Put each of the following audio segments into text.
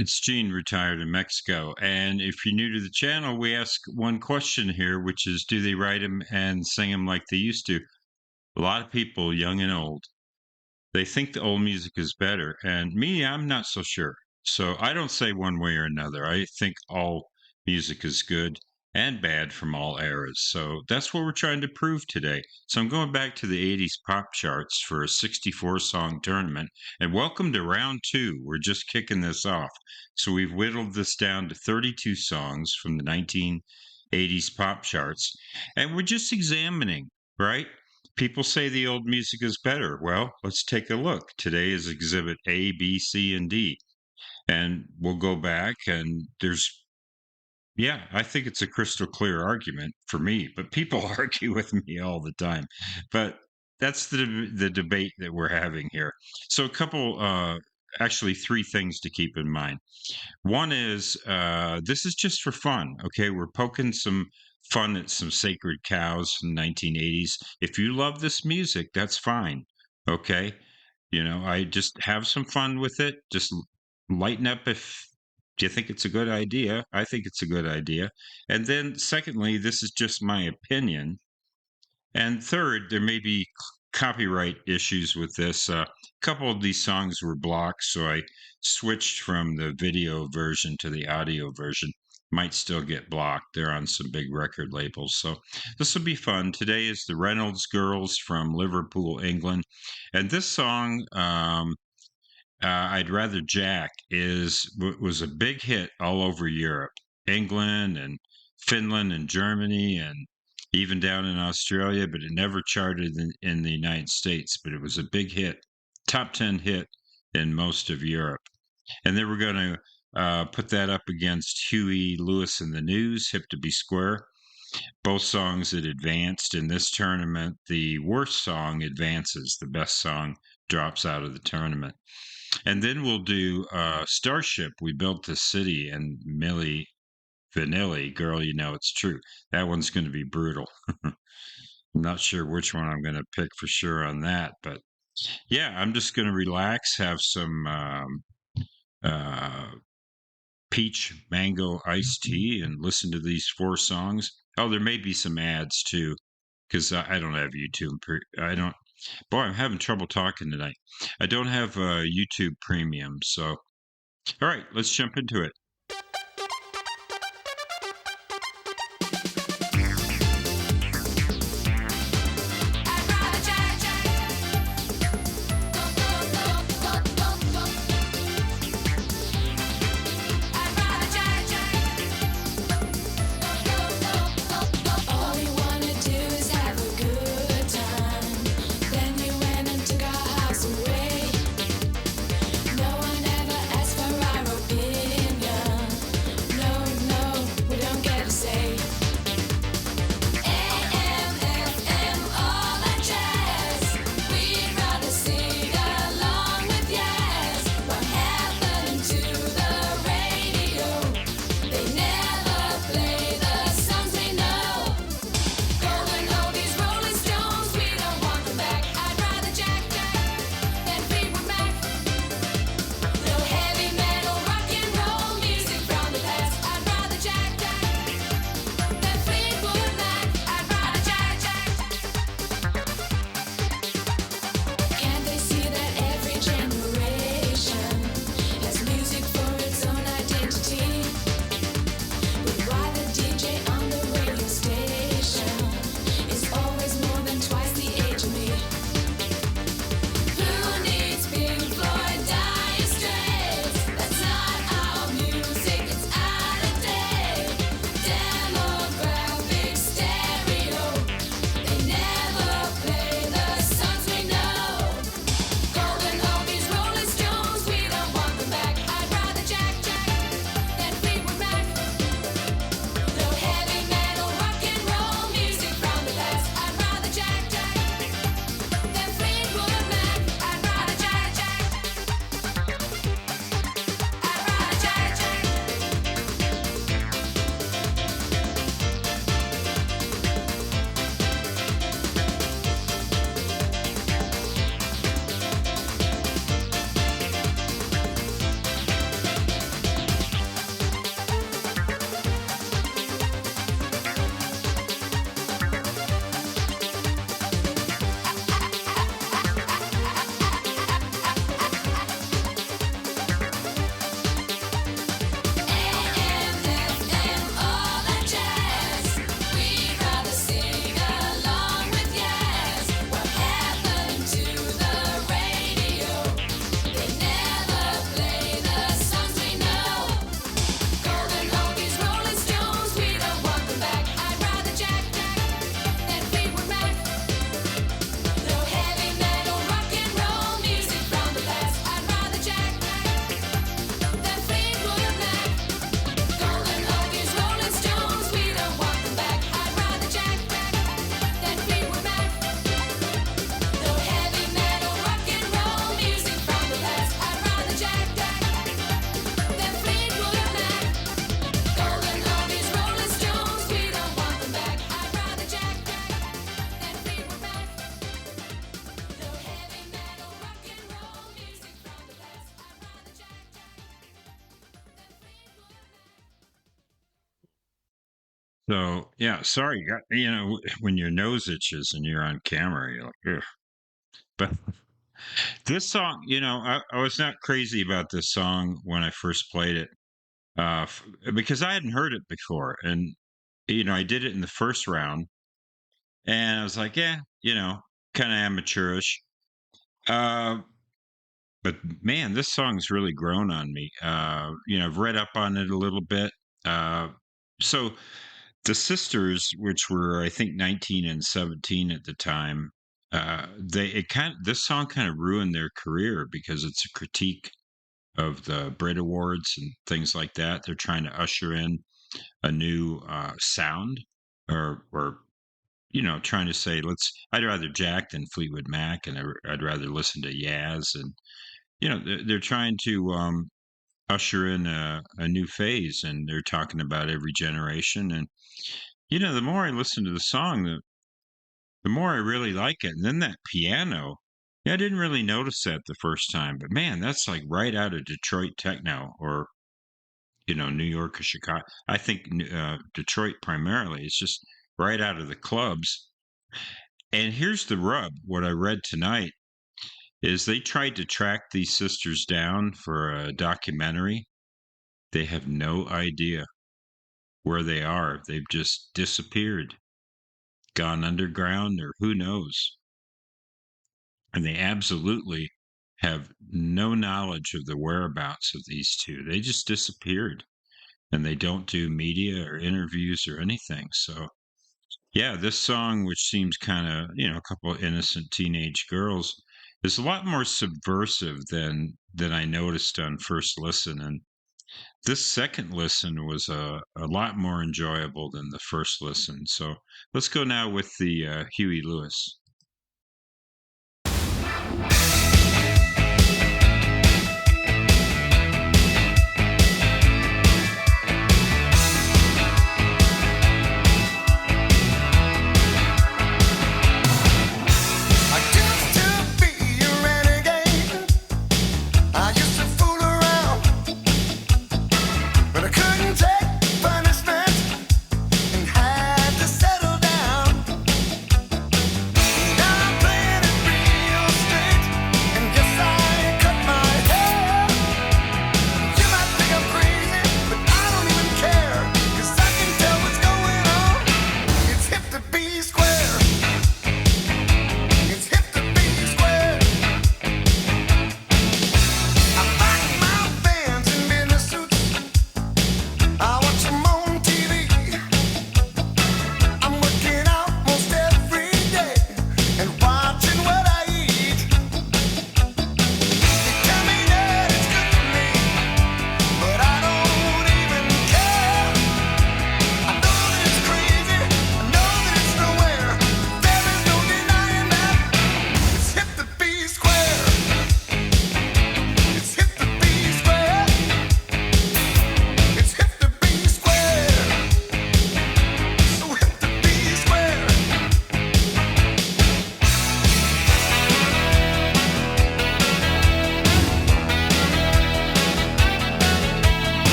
It's Gene, retired in Mexico. And if you're new to the channel, we ask one question here, which is, do they write them and sing them like they used to? A lot of people, young and old, they think the old music is better. And me, I'm not so sure. So I don't say one way or another. I think all music is good and bad from all eras. So that's what we're trying to prove today. So I'm going back to the 80s pop charts for a 64 song tournament. And welcome to round two. We're just kicking this off. So we've whittled this down to 32 songs from the 1980s pop charts. And we're just examining, right? People say the old music is better. Well, let's take a look. Today is exhibit A, B, C, and D. And we'll go back and yeah, I think it's a crystal clear argument for me, but people argue with me all the time. But that's the debate that we're having here. So a couple, actually three things to keep in mind. One is this is just for fun. Okay, we're poking some fun at some sacred cows from the 1980s. If you love this music, that's fine. Okay, I just have some fun with it. Just lighten up if you think it's a good idea. I think it's a good idea. And then, secondly, this is just my opinion. And third, there may be copyright issues with this. A couple of these songs were blocked, so I switched from the video version to the audio version. Might still get blocked. They're on some big record labels. So this will be fun. Today is the Reynolds Girls from Liverpool, England. And this song, I'd Rather Jack, was a big hit all over Europe, England and Finland and Germany and even down in Australia, but it never charted in the United States. But it was a big hit, top 10 hit in most of Europe. And they were going to put that up against Huey, Lewis, and the News, Hip to Be Square. Both songs that advanced in this tournament. The worst song advances, the best song drops out of the tournament. And then we'll do Starship, We Built This City, and Milli, Vanilli, Girl, You Know It's True. That one's going to be brutal. I'm not sure which one I'm going to pick for sure on that, but yeah, I'm just going to relax, have some uh, peach mango iced tea, and listen to these four songs. Oh, there may be some ads too, because I don't have YouTube. I don't. Boy, I'm having trouble talking tonight. I don't have YouTube Premium, so all right, let's jump into it. So yeah, sorry, when your nose itches and you're on camera, you're like, ugh. But this song, I was not crazy about this song when I first played it, because I hadn't heard it before, and I did it in the first round, and I was like, yeah, kind of amateurish. Uh, but man, this song's really grown on me. I've read up on it a little bit. Uh, so the sisters, which were I think 19 and 17 at the time, this song kind of ruined their career because it's a critique of the Brit Awards and things like that. They're trying to usher in a new sound, or trying to say, I'd rather Jack than Fleetwood Mac, and I'd rather listen to Yaz, and they're trying to usher in a new phase, and they're talking about every generation. And the more I listen to the song, the more I really like it. And then that piano, yeah, I didn't really notice that the first time, but man, that's like right out of Detroit techno, or New York or Chicago. I think Detroit primarily. It's just right out of the clubs. And here's the rub: what I read tonight is they tried to track these sisters down for a documentary. They have no idea where they are. They've just disappeared, gone underground, or who knows. And they absolutely have no knowledge of the whereabouts of these two. They just disappeared, and they don't do media or interviews or anything. So, yeah, this song, which seems kind of, a couple of innocent teenage girls, is a lot more subversive than I noticed on first listen. And this second listen was a lot more enjoyable than the first listen. So let's go now with the Huey Lewis.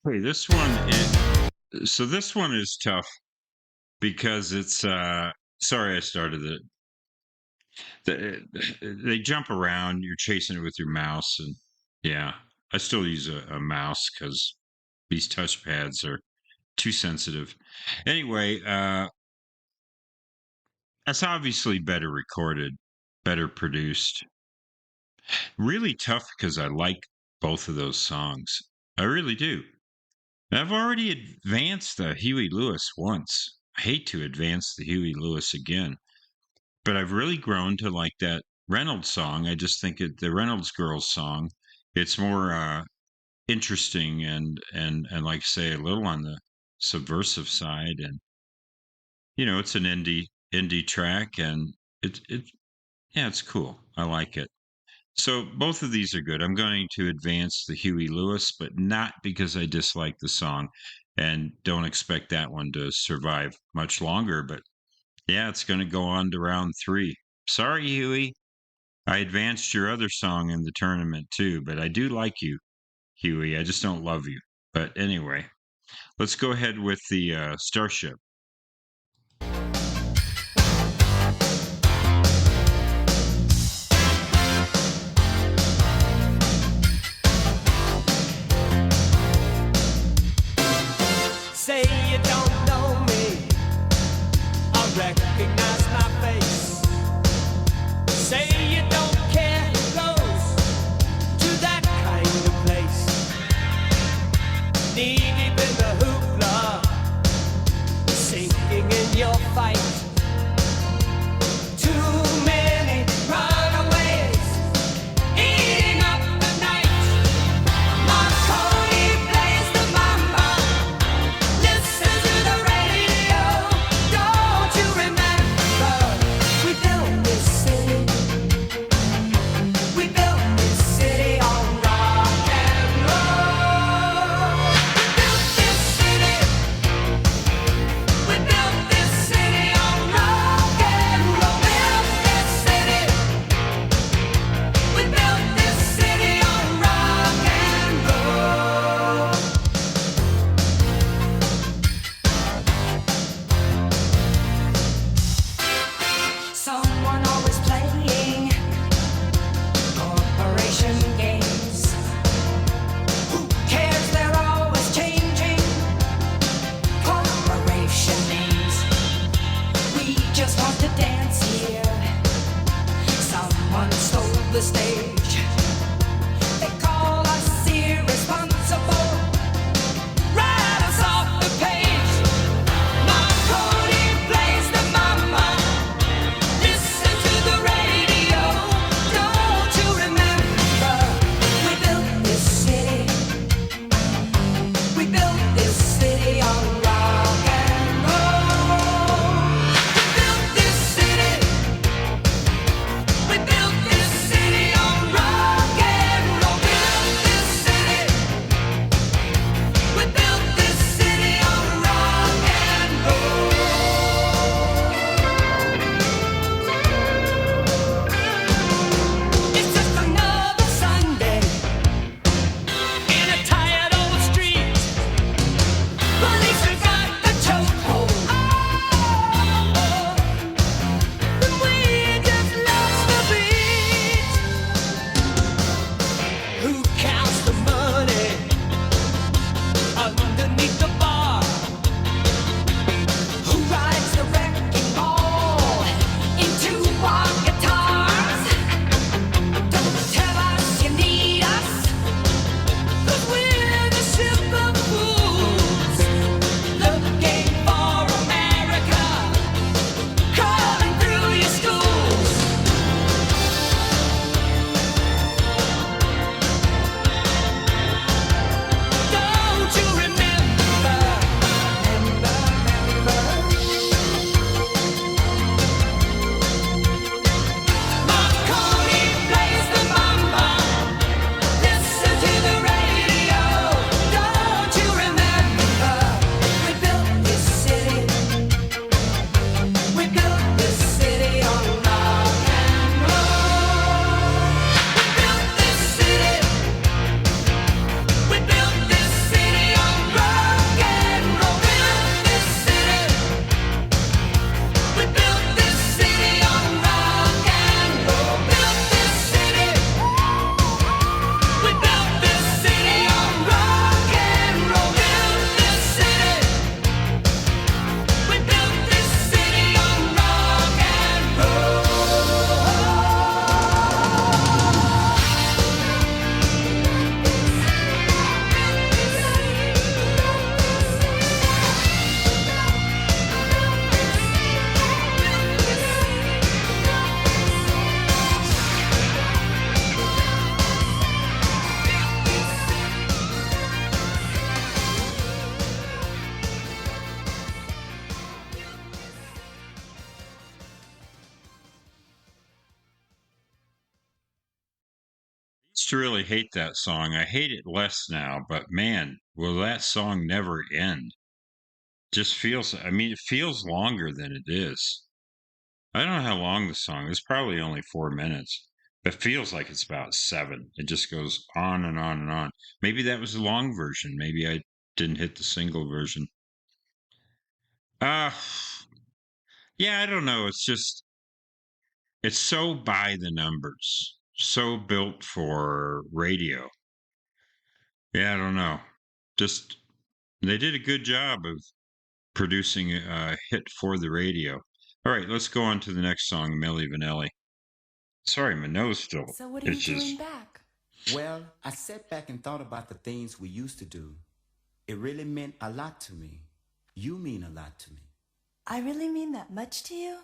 Okay, this one is tough because it's sorry I started it. They jump around, you're chasing it with your mouse, and yeah, I still use a mouse because these touchpads are too sensitive. Anyway, that's obviously better recorded, better produced. Really tough because I like both of those songs. I really do. I've already advanced the Huey Lewis once. I hate to advance the Huey Lewis again, but I've really grown to like that Reynolds song. I just think the Reynolds girls song, it's more interesting and like say a little on the subversive side, and it's an indie track, and it yeah, it's cool. I like it. So both of these are good. I'm going to advance the Huey Lewis, but not because I dislike the song and don't expect that one to survive much longer. But yeah, it's going to go on to round 3. Sorry, Huey. I advanced your other song in the tournament too, but I do like you, Huey. I just don't love you. But anyway, let's go ahead with the Starship. Say you don't know me, I recognize my face. Say you don't care who goes to that kind of place. Knee deep in the hoopla, sinking in your fight. Too many runaways, eating up the night. Marconi plays the mamba. Listen to the radio. Don't you remember? We built this city. We built this city on rock and roll. We built this city. We built this city on rock and roll. Built this city. We built this city on rock and roll. Someone always playing corporation games. Who cares? They're always changing corporation names. We just want to dance here. Someone stole the stage. They call us irresponsible. Write us off the page. Marconi plays the mama. Listen to the radio. Don't you remember? We built this city. We built this city on rock and roll. We built this city. We built this city on rock used to really hate that song. I hate it less now, but man, will that song never end. Just feels, I mean, it feels longer than it is. I don't know how long the song is, probably only 4 minutes, but feels like it's about seven. It just goes on and on and on. Maybe that was the long version. Maybe I didn't hit the single version. Uh, yeah, I don't know. It's just, it's so by the numbers, so built for radio. Yeah, I don't know. Just they did a good job of producing a hit for the radio. All right, let's go on to the next song, Milli Vanilli. Sorry, my nose still So what are you doing itches. back? Well, I sat back and thought about the things we used to do. It really meant a lot to me. You mean a lot to me. I really mean that much to you?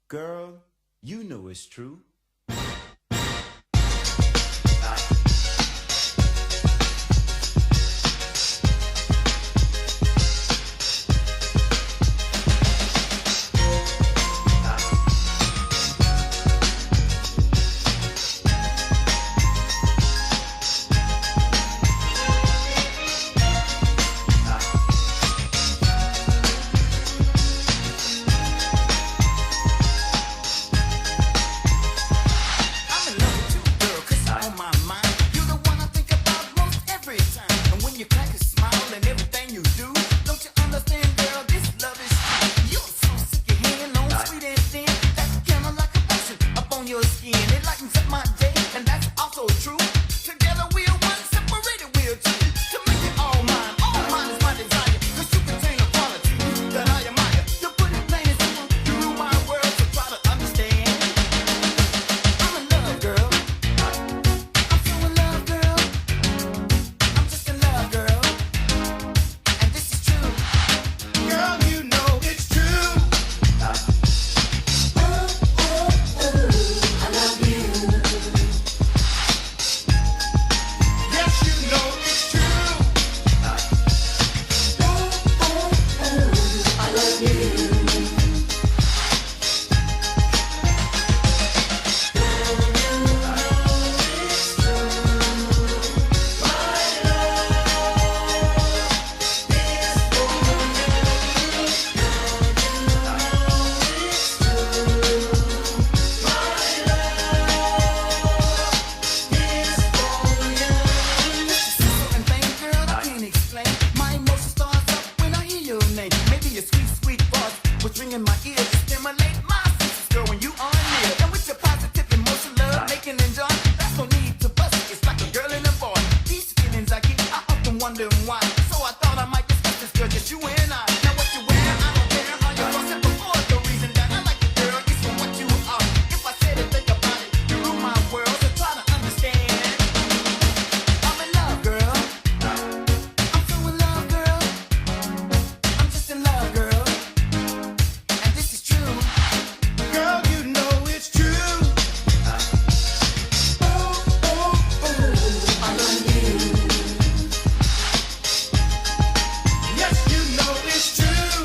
Girl, you know it's true. I'm in love with you, girl, 'cause you're on my mind. You're the one I think about most every time. And when you crack a smile and everything you do, don't you understand, girl, this love is true. You're so sick of hanging on, sweet and thin. That's kinda like a lotion up on your skin. It lightens up my day, and that's also true. Together we're one, separated we're two. To make it all mine is my desire. 'Cause you contain a quality that I admire. To put it plain and simple, you rule my world, so try to understand. I'm in love, girl. I'm so in love, girl. I'm just in love, girl. And this is true. Girl, you know it's true. I love you. Yes, you know it's true. I love you. And thing, girl, I can't explain. My emotion starts up when I hear your name. Maybe your sweet, sweet voice was ringing my ears to stimulate my senses, girl, when you are near. And with your positive emotion, love, making and joy, that's no need to fuss. It's like a girl and a boy. These feelings I get, I often wonder why. So I thought I might discuss this, girl, just you and I. Now what you wear, I don't care how you cross it before. The reason that I like you, girl, is for what you are. If I said to think about it, you rule my world, so try to understand. I'm in love, girl. I'm so in love, girl. I'm just in love, girl. And this is true. Girl, you know it's true. I love you. Yes, you know it's true.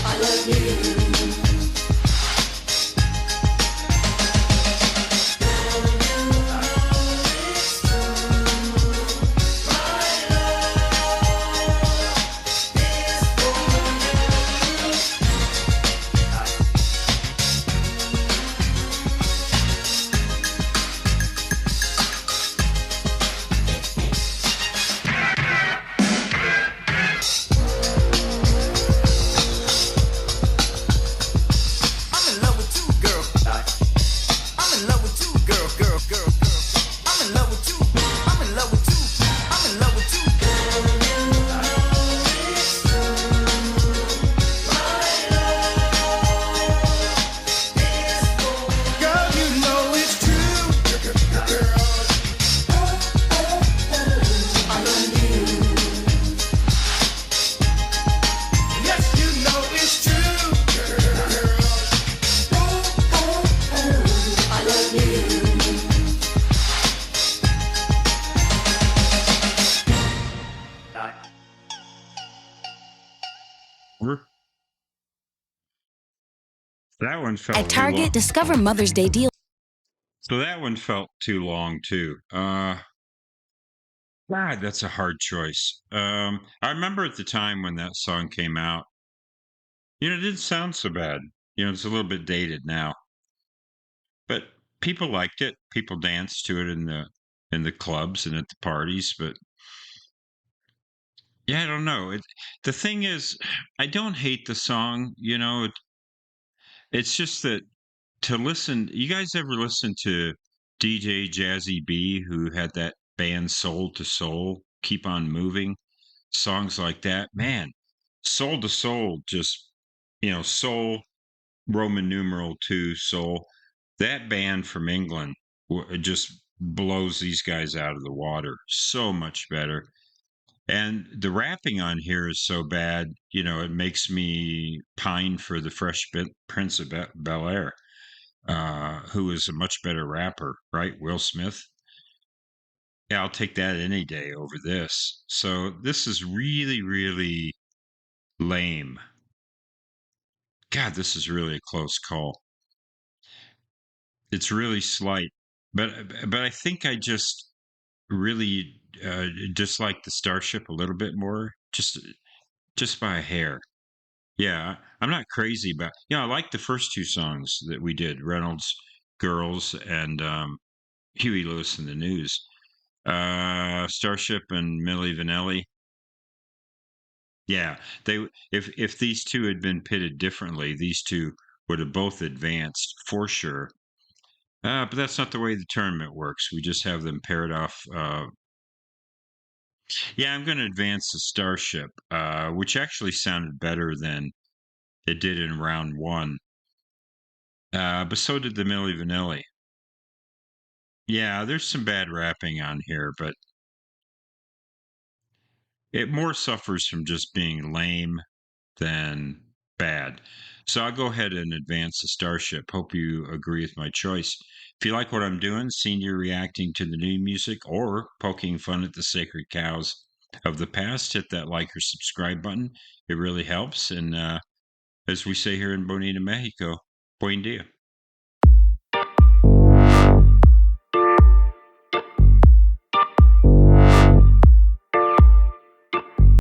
I love you. I'm in love with you, girl. I'm in love with you, girl, girl, girl, girl. I'm in love with you. I'm in love with you. I'm in love with you, girl, you know it's true. I love you. Yes, you know it's true. I love you. That one felt At too long. Target, discover Mother's Day deals. So that one felt too long too. God, that's a hard choice. I remember at the time when that song came out, it didn't sound so bad. It's a little bit dated now, but people liked it. People danced to it in the clubs and at the parties. But yeah, I don't know. The thing is, I don't hate the song. It's just that to listen. You guys ever listen to DJ Jazzy B, who had that band Soul to Soul, Keep on Moving? Songs like that, man, Soul to Soul, just soul, Roman numeral 2 soul. That band from England just blows these guys out of the water so much better. And the rapping on here is so bad, it makes me pine for the Prince of Bel Air, who is a much better rapper, right? Will Smith. Yeah, I'll take that any day over this. So this is really, really lame. God, this is really a close call. It's really slight, but I think I just really dislike the Starship a little bit more, just by a hair. Yeah, I'm not crazy about. I like the first two songs that we did, Reynolds, Girls, and Huey Lewis and the News. Starship and Milli Vanilli. Yeah, if these two had been pitted differently, these two would have both advanced for sure. But that's not the way the tournament works. We just have them paired off. Yeah, I'm going to advance the Starship, which actually sounded better than it did in round one. But so did the Milli Vanilli. Yeah, there's some bad rapping on here, but it more suffers from just being lame than bad. So I'll go ahead and advance the Starship. Hope you agree with my choice. If you like what I'm doing, seeing you reacting to the new music or poking fun at the sacred cows of the past, hit that like or subscribe button. It really helps. And as we say here in Bonita, Mexico, buen dia.